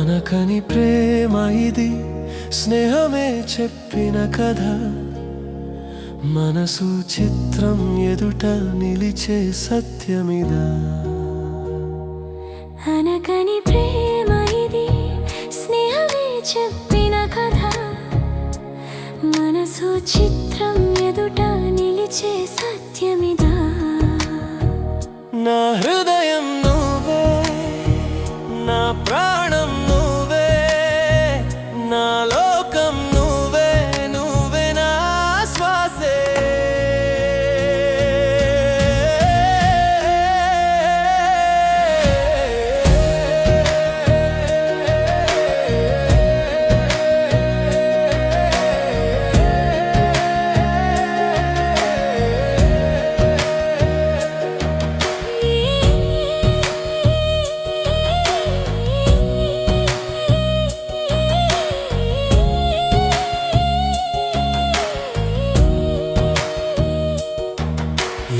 అనకని ప్రేమ ఇది స్నేహమే చెప్పిన కథ మనసు చిత్రం ఎదుట నిలిచే సత్యమిదా అనకని ప్రేమ ఇది స్నేహమే చెప్పిన కథ మనసు చిత్రం ఎదుట నిలిచే సత్యమిదా నా హృదయం నువ్వే నా ప్రాణం నువ్వే నా లోకం నువ్వే నువ్వే నా శ్వాసే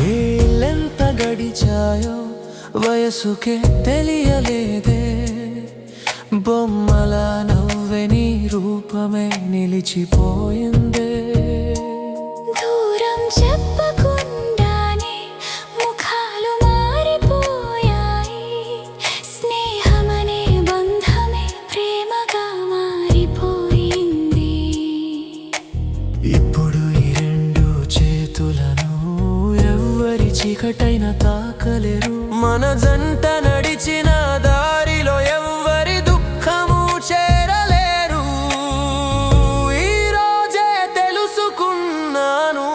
ఏళ్ళెంత గడిచాయో వయసుకే తెలియలేదే బొమ్మల నవ్వే నీ రూపమే నిలిచిపోయిందే దూరం చెప్పకుండానే ముఖాలు మారిపోయాయి స్నేహమనే బంధమే ప్రేమగా మారిపోయింది ఇప్పుడు ఈ రెండు చేతులను ఎవ్వరి చీకటైన తాకలేరు మన జంట నడిచిన దారిలో ఎవ్వరి దుఃఖము చేరలేరు ఈ రోజే తెలుసుకున్నాను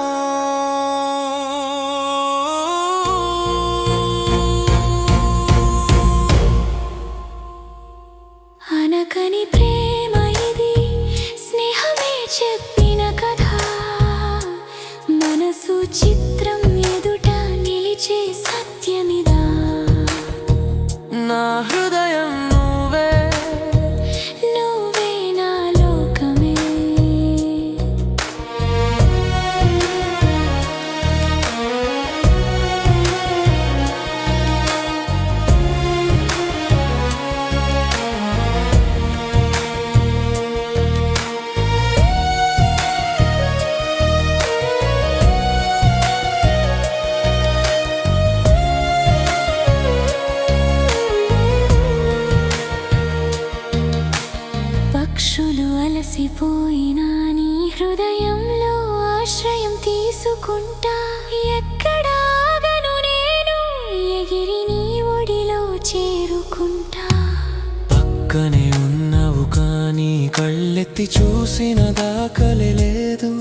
అనకని ప్రేమ ఇది స్నేహమే చెప్పిన కథ మనసు చిత్రం ఎదుట నిలిచే సత్యమిదా నా హృదయం నువ్వే నువ్వే నా లోకమే పక్షులు అలసిపోయినా నీ హృదయంలో ఆశ్రయం తీసుకుంటా ఎక్కడ ఆగను నేను ఎగిరి నీ ఒడిలో చేరుకుంటా పక్కనే ఉన్నావు కానీ కళ్ళెత్తి చూసిన దాఖలే లేదు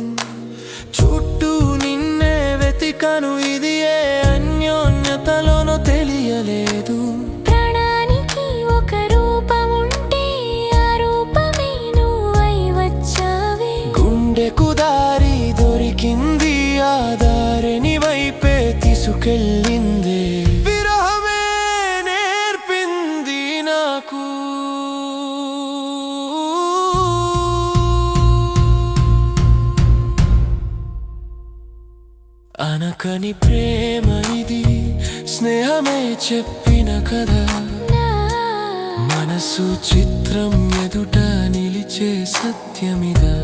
చుట్టూ నిన్నే వెతికను ఇది ఏ అన్యోన్యతలోనో తెలియలేదు ప్రాణానికి ఒక రూపముంటే ఆ రూపమే నువ్వై వచ్చావే గుండెకు దారి దొరికింది ఆ దారిని వైపే తీసుకెళ్ళిందే విరహమే నేర్పింది నాకు అనకని ప్రేమ ఇది స్నేహమే చెప్పిన కదా మనసు చిత్రం ఎదుట నిలిచే సత్యమిదా